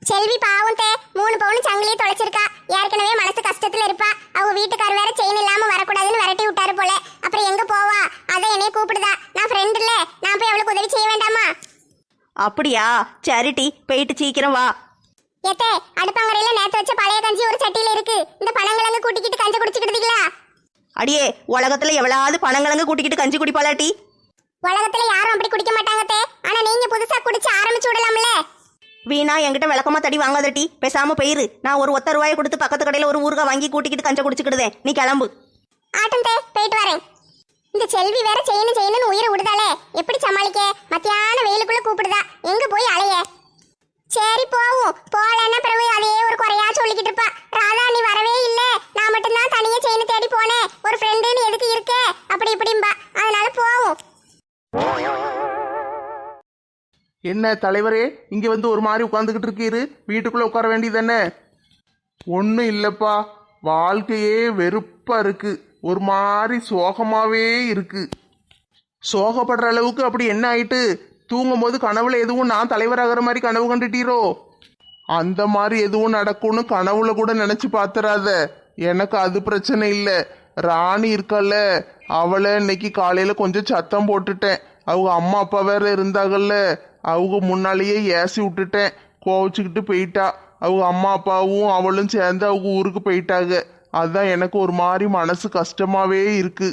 செல்வி பாவம் தே 3 பவுன் சங்கிலியை தொலைச்சிருக்கா. ஏற்கனவே மனசு கஷ்டத்துல இருப்பா. அவங்க வீட்டுக்காரர் வேற செயின் இல்லாம வரக்கூடாதுன்னு விரட்டி விட்டாரு போல. அப்புறம் எங்க போவா? அதான் என்னைய கூப்பிடுதா. நான் ஃப்ரெண்ட் இல்ல, நான் போய் அவளுக்கு உதவி செய்ய வேண்டாமா? அப்படியா? சரிட்டி போயிட்டு சீக்கிரம் வா. எத்தே அடுப்பங்கரையில நேத்து வச்ச பழைய கஞ்சி ஒரு சட்டியில இருக்கு. இந்த பனங்கிழங்கு கூட்டிக்கிட்டு கஞ்சி குடிச்சுக்கிட்டீங்களா? அடியே உலகத்துல எவ்வளவு பணங்கிழங்கு கூட்டிக்கிட்டு கஞ்சி குடிப்பாளாட்டி? உலகத்துல யாரும் அப்படி குடிக்க மாட்டாங்க தே. ஆனா நீங்க புதுசா குடிச்சு ஆரம்பிச்சு விடலாம்ல. வீணா என்கிட்ட விளக்கமா தடி வாங்காதட்டி. பேசாம போயிரு. நான் ஒரு 1 ரூபாயை கொடுத்து பக்கத்து கடையில ஒரு ஊறுகாய் வாங்கி கூட்டிக்கிட்டு கஞ்ச குடிச்சுக்கிடுதேன். நீ கிளம்பு. ஆட்டும் தே போயிட்டு வரேன். இந்த செல்வி வேற செய்யணும்னு உயிரை விடுதாலே. எப்படி சமாளிக்க? மத்தியான வெயிலுக்குள்ள கூப்பிடுதா. எங்க போய் அலைய? சரி போவோம். போலன்னா பிறகு அதே ஒரு குறையா சொல்லிக்கிட்டு இருப்பா. ராதா நீ வரவே இல்ல, நான் மட்டும்தான் தனியா செயின் தேடி போனேன். ஒரு ஃப்ரெண்டுன்னு எதுக்கு இருக்கே அப்படி இப்படிம்பா. அதனால போவோம். என்ன தலைவரே இங்க வந்து ஒரு மாதிரி உட்காந்துக்கிட்டு இருக்கீரு? வீட்டுக்குள்ள உட்கார வேண்டியதானே? ஒன்றும் இல்லப்பா, வாழ்க்கையே வெறுப்பா இருக்கு. ஒரு மாதிரி சோகமாவே இருக்கு. சோகப்படுற அளவுக்கு அப்படி என்ன ஆயிட்டு? தூங்கும் போது கனவுல எதுவும் நான் தலைவராகிற மாதிரி கனவு கண்டுட்டீரோ? அந்த மாதிரி எதுவும் நடக்கும்னு கனவுல கூட நினைச்சு பாத்துறாத. எனக்கு அது பிரச்சனை இல்லை. ராணி இருக்கல்ல, அவளை இன்னைக்கு காலையில கொஞ்சம் சத்தம் போட்டுட்டேன். அவங்க அம்மா அப்பா வேற இருந்தாங்கல்ல, அவங்க முன்னாலேயே ஏசி விட்டுட்டேன். கோவச்சுக்கிட்டு போயிட்டா. அவங்க அம்மா அப்பாவும் அவளும் சேர்ந்து அவங்க ஊருக்கு போயிட்டாங்க. அதுதான் எனக்கு ஒரு மாதிரி மனசு கஷ்டமாவே இருக்கு.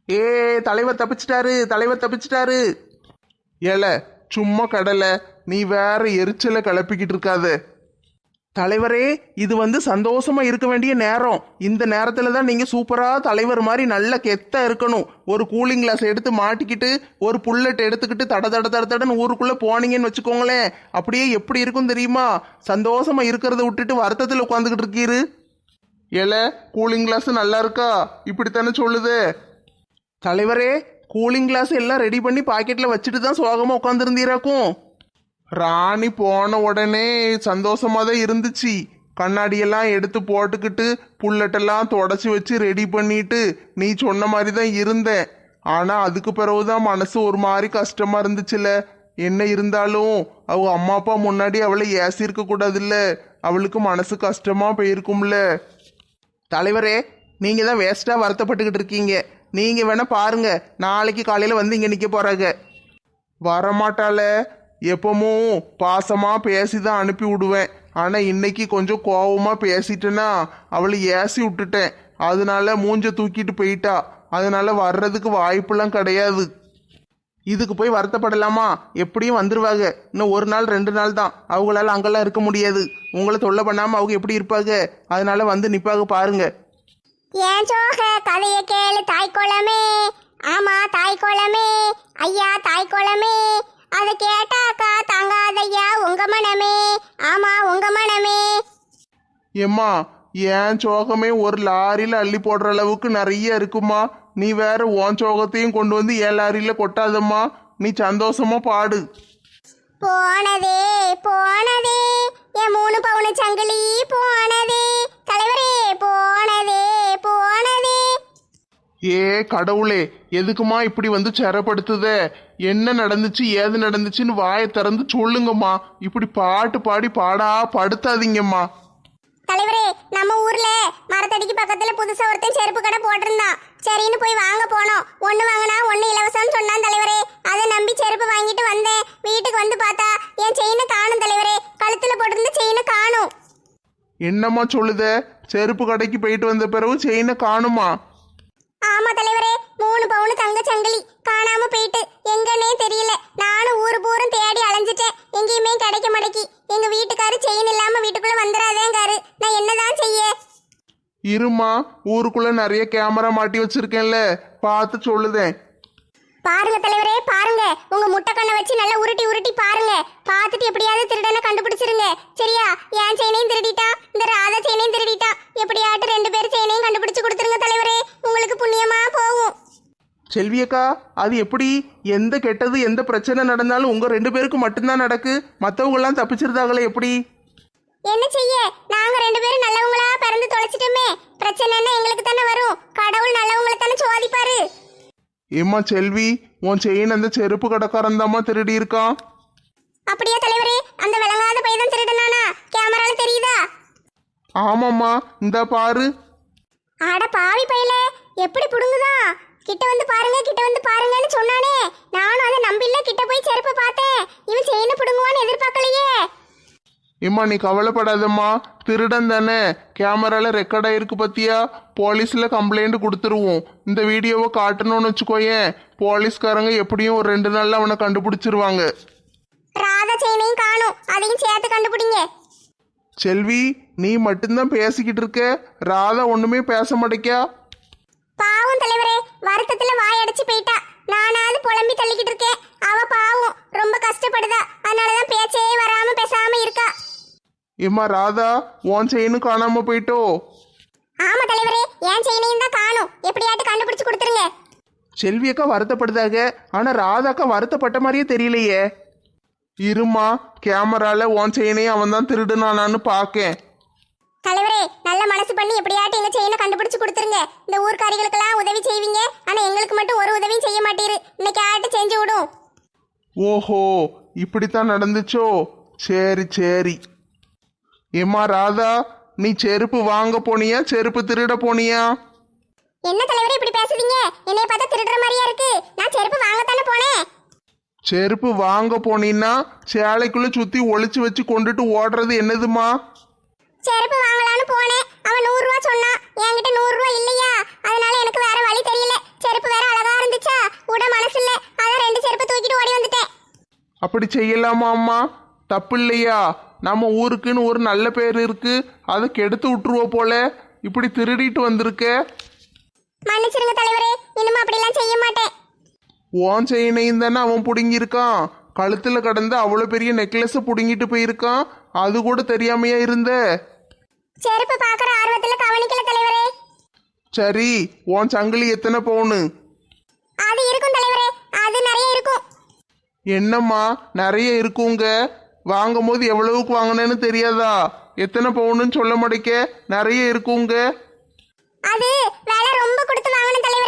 ஏ தலைவர் தப்பிச்சிட்டாரு, தலைவர் தப்பிச்சிட்டாரு. ஏல சும்மா கடலை, நீ வேற எரிச்சலை கிளப்பிக்கிட்டு இருக்காத. தலைவரே இது வந்து சந்தோஷமா இருக்க வேண்டிய நேரம். இந்த நேரத்துல தான் நீங்க சூப்பரா தலைவர் மாதிரி நல்ல கெத்தா இருக்கணும். ஒரு கூலிங் கிளாஸ் எடுத்து மாட்டிக்கிட்டு ஒரு புல்லட் எடுத்துக்கிட்டு தடன்னு ஊருக்குள்ள போனீங்கன்னு வச்சுக்கோங்களேன், அப்படியே எப்படி இருக்கும் தெரியுமா? சந்தோஷமா இருக்கிறத விட்டுட்டு வருத்தத்தில் உட்காந்துக்கிட்டு இருக்கீரு. ஏல கூலிங் கிளாஸ் நல்லா இருக்கா? இப்படித்தானே சொல்லுது. தலைவரே கூலிங் கிளாஸ் எல்லாம் ரெடி பண்ணி பாக்கெட்ல வச்சுட்டு தான் சோகமா உட்காந்துருந்தீராக்கும். ராணி போன உடனே சந்தோஷமா தான் இருந்துச்சு. கண்ணாடியெல்லாம் எடுத்து போட்டுக்கிட்டு புல்லட்டெல்லாம் தொடச்சி வச்சு ரெடி பண்ணிட்டு நீ சொன்ன மாதிரி தான் இருந்தேன். ஆனா அதுக்கு பிறகுதான் மனசு ஒரு மாதிரி கஷ்டமா இருந்துச்சுல. என்ன இருந்தாலும் அவங்க அம்மா அப்பா முன்னாடி அவளை ஏசி இருக்க கூடாதுல்ல, அவளுக்கு மனசு கஷ்டமா போயிருக்கும்ல. தலைவரே நீங்க தான் வேஸ்டா வருத்தப்பட்டுக்கிட்டு இருக்கீங்க. நீங்க வேணா பாருங்க, நாளைக்கு காலையில வந்து இங்க நிக்க போறாங்க. வரமாட்டால, எப்பவும் பாசமா பேசிதான் அனுப்பி விடுவேன். ஆனா இன்னைக்கு கொஞ்சம் கோபமா பேசிட்டேன்னா அவளை ஏசி விட்டுட்டேன். அதனால மூஞ்ச தூக்கிட்டு போயிட்டா. அதனால வர்றதுக்கு வாய்ப்பெல்லாம் கிடையாது. இதுக்கு போய் வருத்தப்படலாமா? எப்படியும் வந்துருவாங்க. இன்னும் 1 நாள் 2 நாள் தான். அவங்களால அங்கெல்லாம் இருக்க முடியாது. உங்களை தொல்லை பண்ணாம அவங்க எப்படி இருப்பாங்க? அதனால வந்து நிப்பாக பாருங்க. ஏன் சோக கதைய கேளு தாய்க்குளமே. ஆமா தாய்க்குளமே, ஐயா தாய்க்குளமே. அதை கேட்டாக்கா தாங்காதையா உங்க மனமே. ஆமா உங்க மனமே. ஏம்மா ஏன் சோகமே ஒரு லாரியில அள்ளி போடுற அளவுக்கு நிறைய இருக்குமா? நீ வேற உன் சோகத்தையும் கொண்டு வந்து ஏன் லாரியில கொட்டாதம்மா. நீ சந்தோஷமா பாடு. போனதே போனதே என் 3 பவுன் சங்கிலி போனதே. தலைவரே போனதே போனதே. ஏ கடவுளே, எதுக்குமா இப்படி வந்து சிரப்படுத்துதே? என்ன நடந்துச்சு ஏது நடந்துச்சுன்னு வாயை திறந்து சொல்லுங்கம்மா. இப்படி பாட்டு பாடி பாடா படுத்தாதீங்கம்மா. தலைவரே, நம்ம ஊர்ல மரத்தடிக்கு பக்கத்துல புதுசா ஒருத்தன் செருப்பு கடை போட்டிருந்தான். சரின்னு போய் வாங்க போனோம். ஒண்ணு வாங்கினா ஒண்ணு இலவசம்னு சொன்னான் தலைவரே. அதை நம்பி செருப்பு வாங்கிட்டு வந்தேன். வீட்டுக்கு வந்து பார்த்தா என் செயினை காணும் தலைவரே. கழுத்துல போட்டிருந்த செயினை காணும். என்னம்மா சொல்லுத? செருப்பு கடைக்கு போயிட்டு வந்த பிறகு செயினை காணுமா? ஆமா தலைவரே, 3 பவுன் தங்க சங்கிலி காணாம போயிட்டு எங்கன்னே தெரியல. நானும் ஊரு பூரம் தேடி அலைஞ்சிட்டேன். எங்கேயுமே கிடைக்க மாட்டேக்கி. எங்க வீட்டுக்காரு செயின் இல்லாம வீட்டுக்குள்ள வந்துடாதேங்காரு. நான் என்னதான் செய்ய? இருமா, ஊருக்குள்ள நிறைய கேமரா மாட்டி வச்சிருக்கேன்ல, பார்த்து சொல்லுதேன். பாருங்க தலைவரே, பாருங்க. உங்க முட்டை கண்ணை வச்சு நல்லா உருட்டி உருட்டி பாருங்க. பார்த்துட்டு எப்படியாவது திருடனை கண்டுபிடிச்சிருங்க. சரியா? என் செயினையும் திருடிட்டா, இந்த ராதா செயினையும் திருடிட்டா. எப்படியாட்டு 2 பேர் செயினையும் கண்டுபிடிச்சு கொடுத்துருங்க தலைவரே. உங்களுக்கு புண்ணியமா போகும். செல்வியக்கா, அது எப்படி? எந்த கெட்டது எந்த பிரச்சனை நடந்தாலும் உங்க 2 பேருக்கு மட்டும்தான் நடக்கு, மற்றவங்க எல்லாம் தப்பிச்சிருந்தாங்களே எப்படி? என்ன செய்ய? நாங்க 2 பேரும் நல்லவங்களா பிறந்து தொலைச்சிட்டோமே. பிரச்சனைன்னா எங்களுக்கு தானே வரும். கடவுள் நல்லவங்களை தானே சோதிப்பாரு. ஏம்மா செல்வி, உன் செயின் அந்த செருப்பு கடைக்காரன் தாம்மா திருடி இருக்கான். அப்படியா தலைவரே? அந்த விளங்காத பையன் திருடனானா? கேமரால தெரியுதா? ஆமாம்மா, இந்த பாரு. ஆட பாவி பையல, எப்படி புடுங்குதா? கிட்ட வந்து பாருங்க, கிட்ட வந்து பாருங்கன்னு சொன்னானே. நானும் அதை நம்பில கிட்ட போய் செருப்பு பார்த்தேன். இவன் செயினை புடுங்குவான்னு எதிர்பார்க்கலையே. ஏம்மா நீ கவலைப்படாதம்மா, திருடன் தானே, கேமரால ரெக்கார்ட் ஆயிருக்கு பத்தியா? போலீஸ்ல கம்ப்ளைண்ட் கொடுத்துருவோம். இந்த வீடியோவை காட்டணும்னு வச்சுக்கோயேன், போலீஸ்காரங்க எப்படியும் ஒரு 2 நாள்ல அவனை கண்டுபிடிச்சிருவாங்க. ராதா செயினையும் காணும், அதையும் சேர்த்து கண்டுபிடிங்க. செல்வி, நீ மட்டும்தான் பேசிக்கிட்டு இருக்க, ராதா ஒண்ணுமே பேச மாட்டேக்கா. பாவம் தலைவரே, வருத்தத்துல வாயடைச்சு போயிட்டா. நானாவது புலம்பி தள்ளிக்கிட்டு இருக்கேன். அவ பாவம் ரொம்ப கஷ்டப்படுதா. அதனாலதான் பேச்சே வராம பேசாம இருக்கா. ஏம்மா ராதா, உன் செயினும் காணாம போயிட்டோ? ஆமா தலைவரே, என் செயினையும் தான் காணும். எப்படியாட்டு கண்டுபிடிச்சு கொடுத்துருங்க. செல்வி அக்கா வருத்தப்படுதாக, ஆனா ராதாக்கா வருத்தப்பட்ட மாதிரியே தெரியலையே. இருமா, கேமரால உன் செயினையும் அவன் தான் திருடுனானான்னு பாக்கேன். தலைவரே, நல்ல மனசு பண்ணி எப்படியாட்டு எங்க செயினை கண்டுபிடிச்சு கொடுத்துருங்க. இந்த ஊர்க்காரிகளுக்கெல்லாம் உதவி செய்வீங்க, ஆனா எங்களுக்கு மட்டும் ஒரு உதவியும் செய்ய மாட்டீரு. இன்னைக்கு ஆட்டு செஞ்சு விடும். ஓஹோ, இப்படித்தான் நடந்துச்சோ? சரி சரி. ஏம்மா ராதா, நீ செருப்பு வாங்க போனியா செருப்பு திருட போனியா? என்ன தலைவரே இப்படி பேசுறீங்க? என்னைய பார்த்தா திருடுற மாதிரியா இருக்கு. நான் செருப்பு வாங்கத்தானே போனேன். செருப்பு வாங்க போனீன்னா சேலைக்குள்ள சுத்தி ஒளிச்சு வச்சு கொண்டுட்டு ஓடுறது என்னதுமா? செருப்பு வாங்கலான்னு போனேன். அவன் 100 ரூபா சொன்னான். என்கிட்ட 100 ரூபா இல்லையா? அதனால எனக்கு வேற வழி தெரியல. செருப்பு வேற அழகா இருந்துச்சா, உட மனசு இல்ல. அதான் 2 செருப்பு தூக்கிட்டு ஓடி வந்துட்டேன். அப்படி செய்யலாமா அம்மா? தப்பு இல்லையா? நம்ம ஊருக்குன்னு ஒரு நல்ல பேர் இருக்கு, அதை கெடுத்து விட்டுருவோம் போல. இப்படி திருடிட்டு வந்திருக்க. மன்னிச்சிருங்க தலைவரே, இனிமே அப்படிலாம் செய்ய மாட்டேன். ஓன் செயினையும் தானே அவன் பிடுங்கியிருக்கான். கழுத்துல கடந்து அவ்வளோ பெரிய நெக்லஸை பிடுங்கிட்டு போயிருக்கான். அது கூட தெரியாமையா இருந்த? செருப்பு பார்க்குற ஆர்வத்துல கவனிக்கல தலைவரே. சரி, உன் சங்கிலி எத்தனை பவுனு? அது இருக்கும் தலைவரே, அது நிறைய இருக்கும். என்னம்மா நிறைய இருக்குங்க? வாங்கும் போது எவ்வளவுக்கு வாங்கினேன்னு தெரியாதா? எத்தனை பவுனுன்னு சொல்ல மாட்டேக்க, நிறைய இருக்குங்க. அது விலை ரொம்ப கொடுத்து வாங்கணும் தலைவரே.